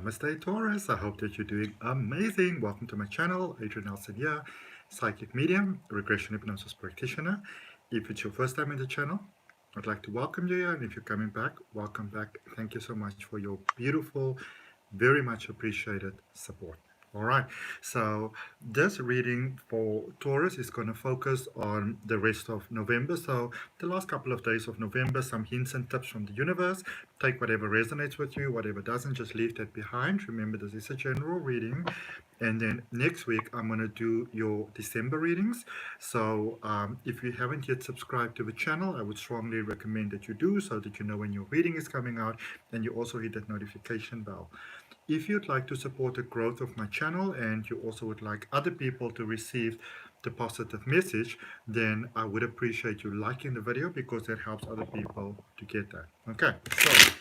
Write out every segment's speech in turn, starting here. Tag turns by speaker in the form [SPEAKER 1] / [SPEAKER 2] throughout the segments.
[SPEAKER 1] Namaste Taurus, I hope that you're doing amazing. Welcome to my channel, Adrian here, psychic medium, regression hypnosis practitioner. If it's your first time in the channel, I'd like to welcome you here, and if you're coming back, welcome back. Thank you so much for your beautiful, very much appreciated support. All right, so this reading for Taurus is going to focus on the rest of November. So the last couple of days of November, some hints and tips from the universe. Take whatever resonates with you, whatever doesn't, just leave that behind. Remember, this is a general reading. And then next week, I'm going to do your December readings. So if you haven't yet subscribed to the channel, I would strongly recommend that you do, so that you know when your reading is coming out, and you also hit that notification bell. If you'd like to support the growth of my channel, and you also would like other people to receive the positive message, then I would appreciate you liking the video, because that helps other people to get that. Okay, so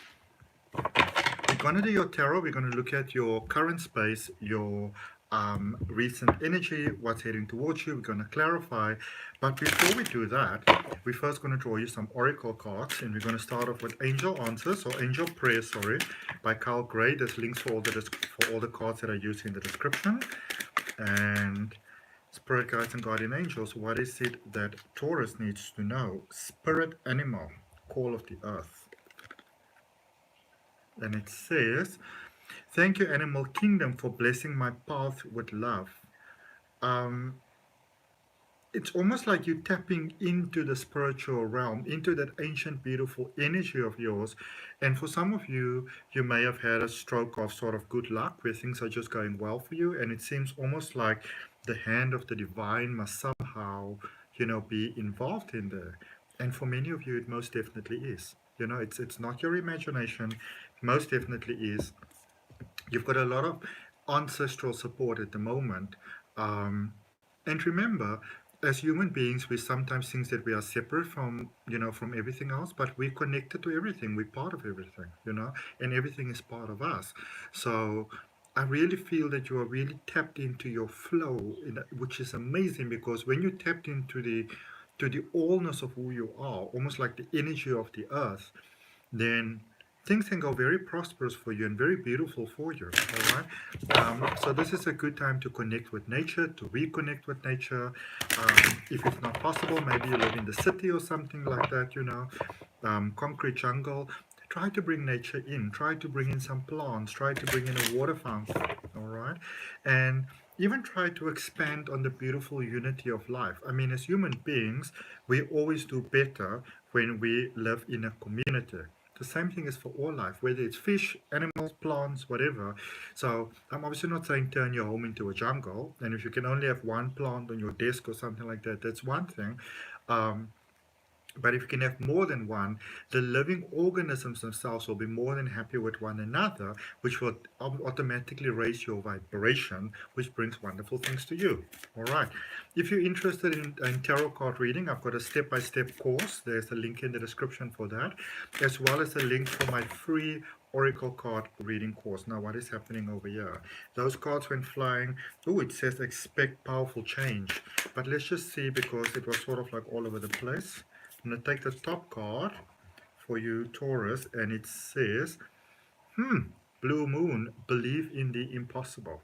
[SPEAKER 1] we're going to do your tarot. We're going to look at your current space, your recent energy, what's heading towards you. We're going to clarify. But before we do that, we're first going to draw you some oracle cards, and we're going to start off with Angel Answers, or Angel Prayers, sorry, by Carl Gray. There's links for all the cards that I use in the description. And Spirit Guides and Guardian Angels, what is it that Taurus needs to know? Spirit Animal, Call of the Earth. And it says, thank you, Animal Kingdom, for blessing my path with love. It's almost like you're tapping into the spiritual realm, into that ancient, beautiful energy of yours. And for some of you, you may have had a stroke of sort of good luck, where things are just going well for you. And it seems almost like the hand of the divine must somehow, be involved in there. And for many of you, it most definitely is. It's not your imagination. Most definitely is. You've got a lot of ancestral support at the moment. And remember, as human beings, we sometimes think that we are separate from, from everything else, but we're connected to everything. We're part of everything, and everything is part of us. So I really feel that you are really tapped into your flow, which is amazing, because when you tapped into the allness of who you are, almost like the energy of the earth, then things can go very prosperous for you and very beautiful for you. All right. So this is a good time to connect with nature, to reconnect with nature. If it's not possible, maybe you live in the city or something like that, concrete jungle. Try to bring nature in. Try to bring in some plants. Try to bring in a water fountain. All right. And even try to expand on the beautiful unity of life. I mean, as human beings, we always do better when we live in a community. The same thing is for all life, whether it's fish, animals, plants, whatever. So I'm obviously not saying turn your home into a jungle. And if you can only have one plant on your desk or something like that, that's one thing. But if you can have more than one, the living organisms themselves will be more than happy with one another, which will automatically raise your vibration, which brings wonderful things to you. All right. If you're interested in tarot card reading, I've got a step-by-step course. There's a link in the description for that, as well as a link for my free oracle card reading course. Now, what is happening over here? Those cards went flying. Oh, it says expect powerful change. But let's just see, because it was sort of like all over the place. I'm going to take the top card for you, Taurus, and it says, Blue Moon, believe in the impossible.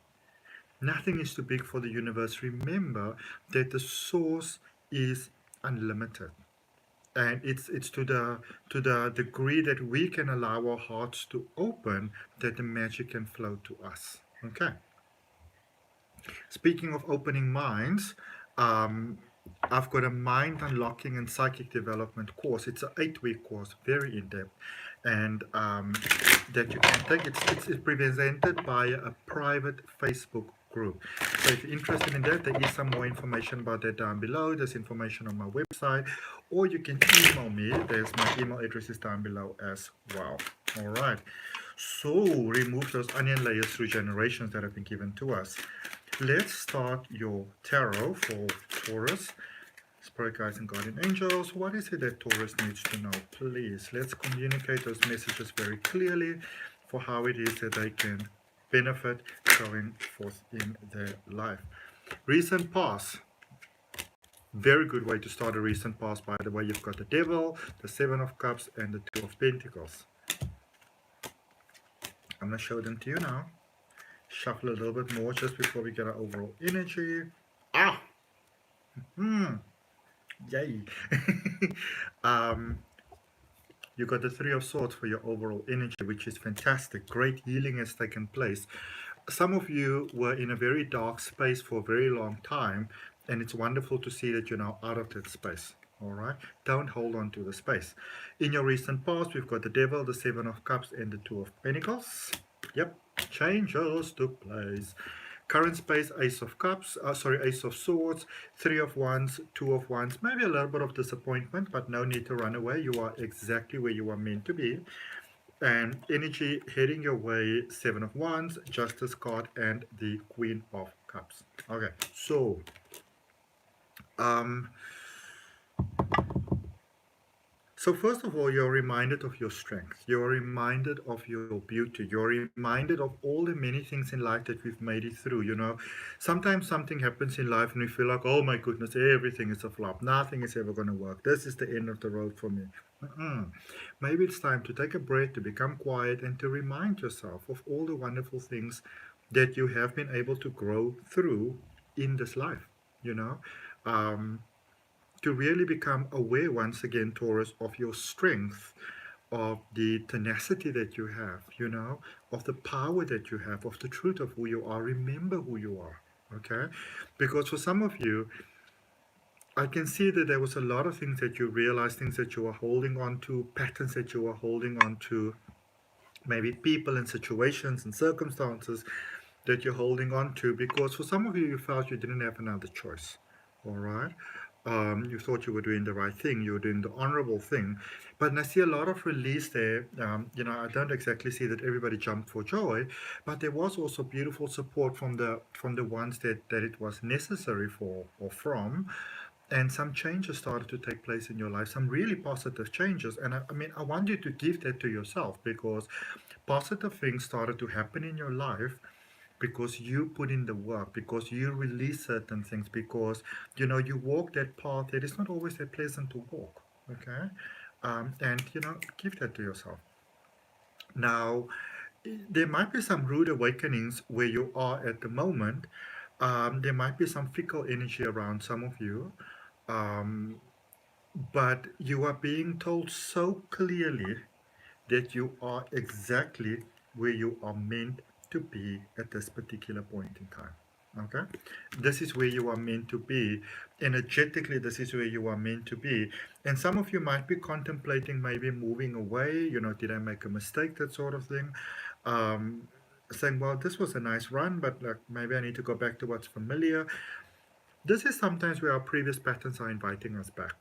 [SPEAKER 1] Nothing is too big for the universe. Remember that the source is unlimited. And it's to the degree that we can allow our hearts to open, that the magic can flow to us. Okay. Speaking of opening minds, I've got a mind unlocking and psychic development course. It's an 8-week course, very in-depth, and that you can take. It's presented by a private Facebook group. So if you're interested in that, there is some more information about that down below. There's information on my website, or you can email me. There's my email address is down below as well. All right. So remove those onion layers through generations that have been given to us. Let's start your tarot for Taurus. Spirit Guides and Guardian Angels, what is it that Taurus needs to know? Please, let's communicate those messages very clearly for how it is that they can benefit going forth in their life. Recent past. Very good way to start a recent past, by the way. You've got the Devil, the Seven of Cups, and the Two of Pentacles. I'm going to show them to you now. Shuffle a little bit more just before we get our overall energy. Ah! Yay! um, you got the Three of Swords for your overall energy, which is fantastic. Great healing has taken place. Some of you were in a very dark space for a very long time, and it's wonderful to see that you're now out of that space. All right, don't hold on to the space. In your recent past, we've got the Devil, the Seven of Cups, and the Two of Pentacles. Yep, changes took place. Current space, Ace of Cups, Ace of Swords, Three of Wands, Two of Wands. Maybe a little bit of disappointment, but no need to run away. You are exactly where you are meant to be. And energy heading your way, Seven of Wands, Justice card, and the Queen of Cups. Okay, so first of all, you're reminded of your strength. You're reminded of your beauty. You're reminded of all the many things in life that we've made it through. You know, sometimes something happens in life and we feel like, oh my goodness, everything is a flop. Nothing is ever going to work. This is the end of the road for me. Maybe it's time to take a breath, to become quiet, and to remind yourself of all the wonderful things that you have been able to grow through in this life. You know, to really become aware once again, Taurus, of your strength, of the tenacity that you have, you know, of the power that you have, of the truth of who you are. Remember who you are, okay? Because for some of you, I can see that there was a lot of things that you realized, things that you were holding on to, patterns that you were holding on to, maybe people and situations and circumstances that you're holding on to, because for some of you, you felt you didn't have another choice, all right? You thought you were doing the right thing, you were doing the honorable thing, but I see a lot of release there. You know, I don't exactly see that everybody jumped for joy, but there was also beautiful support from the ones that it was necessary for or from, and some changes started to take place in your life, some really positive changes. And I mean, I want you to give that to yourself, because positive things started to happen in your life because you put in the work, because you release certain things, because you know you walk that path that is not always that pleasant to walk. Okay, and you know, give that to yourself. Now, there might be some rude awakenings where you are at the moment. There might be some fickle energy around some of you, um, but you are being told so clearly that you are exactly where you are meant to be at this particular point in time. Okay? This is where you are meant to be. Energetically, this is where you are meant to be. And some of you might be contemplating maybe moving away, you know, did I make a mistake, that sort of thing. Saying, well, this was a nice run, but like maybe I need to go back to what's familiar. This is sometimes where our previous patterns are inviting us back.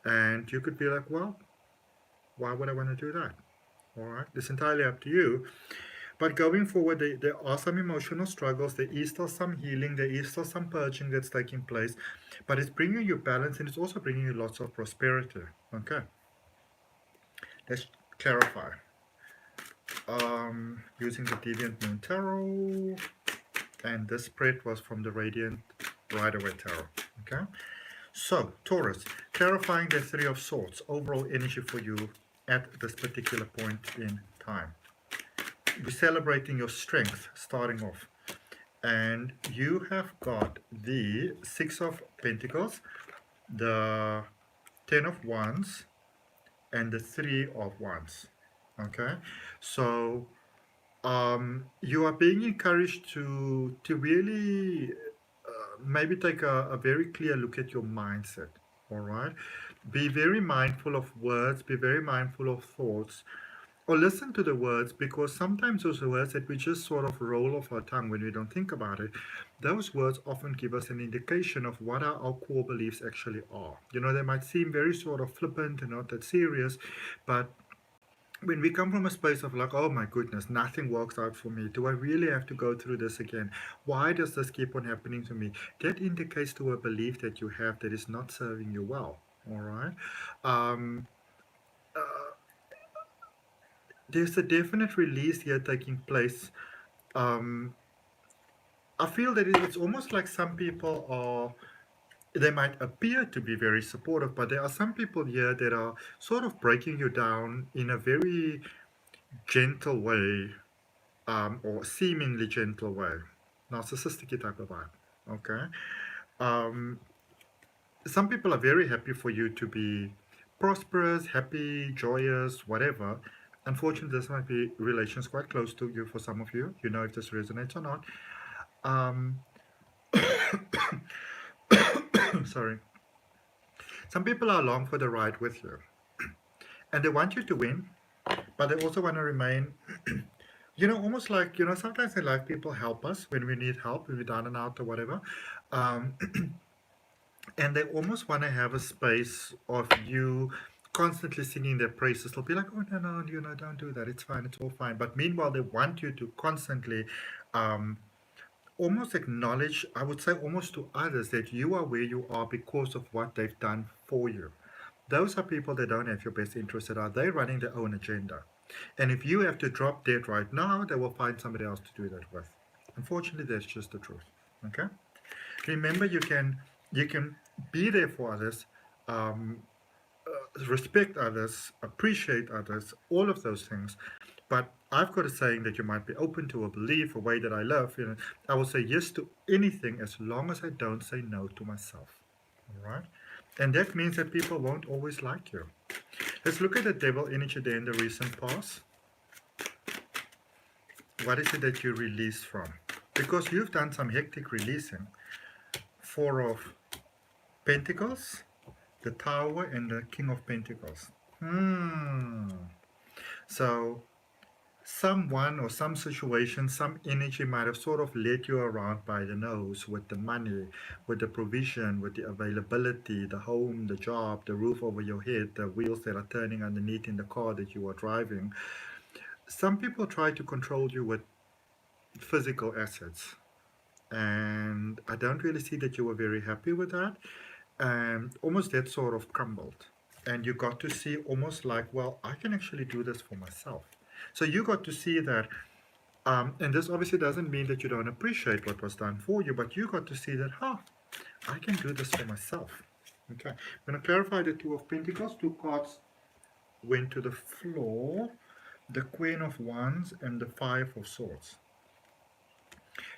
[SPEAKER 1] And you could be like, well, why would I want to do that? All right, it's entirely up to you. But going forward, there are some emotional struggles. There is still some healing. There is still some purging that's taking place. But it's bringing you balance, and it's also bringing you lots of prosperity. Okay, let's clarify. Using the Deviant Moon Tarot, and this spread was from the Radiant Rider-Waite Tarot. Okay, so Taurus, clarifying the Three of Swords, overall energy for you at this particular point in time. We're celebrating your strength starting off, and you have got the Six of Pentacles, the Ten of Wands, and the Three of Wands. Okay, so you are being encouraged to really maybe take a very clear look at your mindset. All right, be very mindful of words, be very mindful of thoughts, or listen to the words, because sometimes those words that we just sort of roll off our tongue when we don't think about it, those words often give us an indication of what our core beliefs actually are. You know, they might seem very sort of flippant and not that serious, but when we come from a space of like, oh my goodness, nothing works out for me. Do I really have to go through this again? Why does this keep on happening to me? That indicates to a belief that you have that is not serving you well. All right. Um, there's a definite release here taking place. Um, I feel that it's almost like some people are, they might appear to be very supportive, but there are some people here that are sort of breaking you down in a very gentle way, or seemingly gentle way. Narcissistic type of vibe. Okay. Um, some people are very happy for you to be prosperous, happy, joyous, whatever. Unfortunately, this might be relations quite close to you for some of you. You know if this resonates or not. Um, sorry. Some people are along for the ride with you, and they want you to win, but they also want to remain, almost like, sometimes in life people help us when we need help, when we're down and out or whatever. Um, and they almost want to have a space of you constantly singing their praises. They'll be like, oh, no, no, don't do that. It's fine. It's all fine. But meanwhile, they want you to constantly um, almost acknowledge, I would say almost to others, that you are where you are because of what they've done for you. Those are people that don't have your best interest at all. They're running their own agenda. And if you have to drop dead right now, they will find somebody else to do that with. Unfortunately, that's just the truth. Okay? Remember, you can be there for others, um, respect others, appreciate others, all of those things. But I've got a saying that you might be open to a belief, a way that I love. I will say yes to anything as long as I don't say no to myself. All right? And that means that people won't always like you. Let's look at the devil energy there in the recent past. What is it that you release from? Because you've done some hectic releasing. Four of Pentacles, the Tower, and the King of Pentacles. So someone or some situation, some energy might have sort of led you around by the nose with the money, with the provision, with the availability, the home, the job, the roof over your head, the wheels that are turning underneath in the car that you are driving. Some people try to control you with physical assets. And I don't really see that you were very happy with that. And almost that sort of crumbled. And you got to see almost like, well, I can actually do this for myself. So you got to see that, and this obviously doesn't mean that you don't appreciate what was done for you, but you got to see that, I can do this for myself. Okay, I'm going to clarify the Two of Pentacles. Two cards went to the floor, the Queen of Wands and the Five of Swords.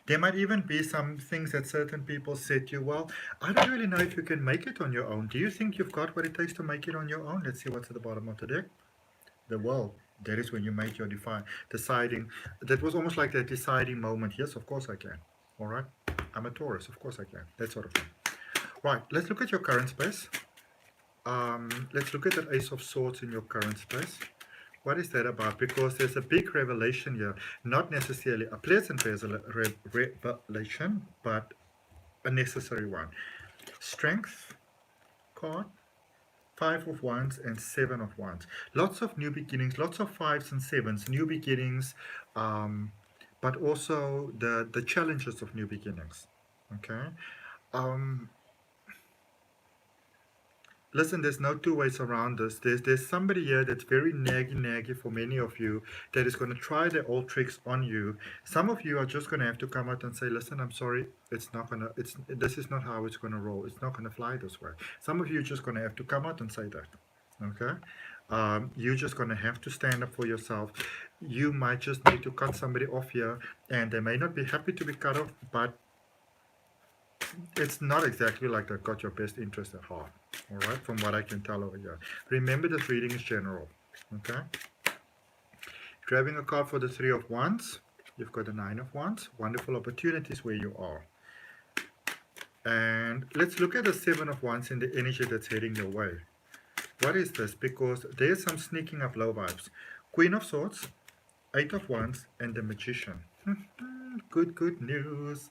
[SPEAKER 1] There might even be some things that certain people said to you, well, I don't really know if you can make it on your own. Do you think you've got what it takes to make it on your own? Let's see what's at the bottom of the deck. The world. That is when you make your deciding. That was almost like that deciding moment. Yes, of course I can. All right. I'm a Taurus. Of course I can. That sort of thing. Right. Let's look at your current space. Let's look at that Ace of Swords in your current space. What is that about? Because there's a big revelation here. Not necessarily a pleasant revelation, but a necessary one. Strength card. Five of Wands and Seven of Wands. Lots of new beginnings, lots of fives and sevens, new beginnings, but also the challenges of new beginnings. Okay. Listen, there's no two ways around this. There's somebody here that's very naggy for many of you that is going to try their old tricks on you. Some of you are just going to have to come out and say, listen, I'm sorry, this is not how it's going to roll. It's not going to fly this way. Some of you are just going to have to come out and say that. Okay? You're just going to have to stand up for yourself. You might just need to cut somebody off here, and they may not be happy to be cut off, but it's not exactly like they've got your best interest at heart. All right, from what I can tell over here. Remember, this reading is general. Okay. If you're having a card for the Three of Wands, you've got the Nine of Wands. Wonderful opportunities where you are. And let's look at the Seven of Wands and the energy that's heading your way. What is this? Because there's some sneaking up low vibes. Queen of Swords, Eight of Wands, and the Magician. Good news.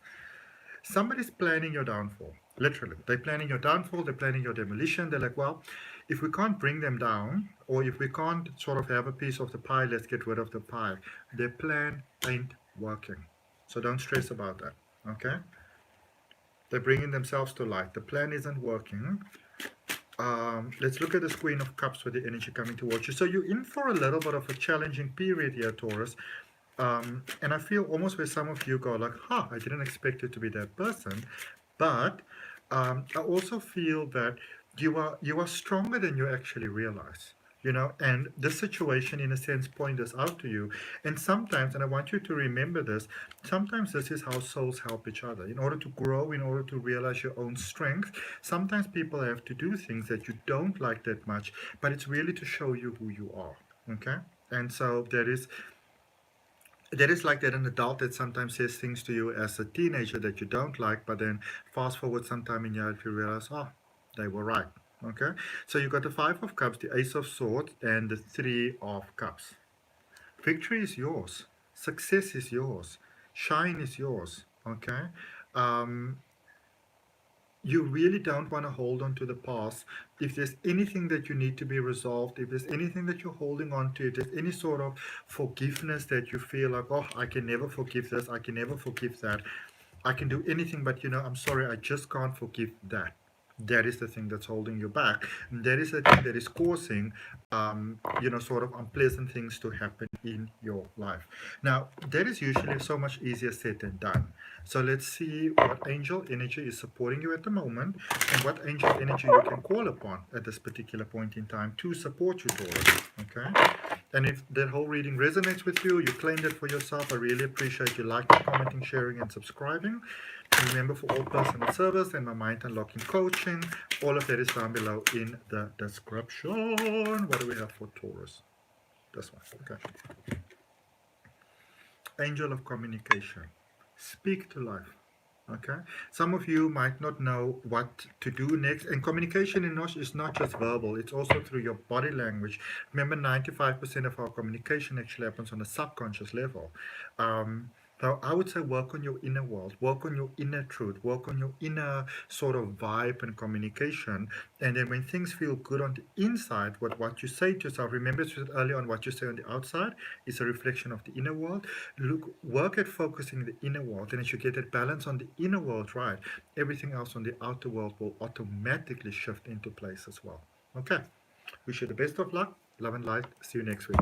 [SPEAKER 1] Somebody's planning your downfall. Literally. They're planning your downfall. They're planning your demolition. They're like, well, if we can't bring them down, or if we can't sort of have a piece of the pie, let's get rid of the pie. Their plan ain't working. So don't stress about that. Okay? They're bringing themselves to light. The plan isn't working. Let's look at this Queen of Cups with the energy coming towards you. So you're in for a little bit of a challenging period here, Taurus. And I feel almost where some of you go like, I didn't expect it to be that person. But I also feel that you are stronger than you actually realize. and this situation in a sense point this out to you. And sometimes, and I want you to remember this, sometimes this is how souls help each other in order to grow, in order to realize your own strength. Sometimes people have to do things that you don't like that much, but it's really to show you who you are. Okay. And so there is like that an adult that sometimes says things to you as a teenager that you don't like, but then fast forward sometime in your life you realize, oh, they were right. Okay, so you got the Five of Cups, the Ace of Swords, and the Three of Cups. Victory is yours. Success is yours. Shine is yours. Okay, um, you really don't want to hold on to the past. If there's anything that you need to be resolved, if there's anything that you're holding on to, if there's any sort of forgiveness that you feel like, oh, I can never forgive this, I can never forgive that, I can do anything, but I'm sorry, I just can't forgive that. That is the thing that's holding you back. And that is the thing that is causing, sort of unpleasant things to happen in your life. Now, that is usually so much easier said than done. So let's see what angel energy is supporting you at the moment and what angel energy you can call upon at this particular point in time to support you, Taurus. Okay? And if that whole reading resonates with you, you claimed it for yourself, I really appreciate you liking, commenting, sharing, and subscribing. Remember, for all personal service and my mind unlocking coaching, all of that is down below in the description. What do we have for Taurus? This one. Okay. Angel of communication. Speak to life. Okay. Some of you might not know what to do next. And communication is not just verbal, it's also through your body language. Remember, 95% of our communication actually happens on a subconscious level. So I would say work on your inner world, work on your inner truth, work on your inner sort of vibe and communication. And then when things feel good on the inside, what you say to yourself, remember earlier on, what you say on the outside is a reflection of the inner world. Work at focusing the inner world. And as you get that balance on the inner world right, everything else on the outer world will automatically shift into place as well. Okay. Wish you the best of luck. Love and light. See you next week.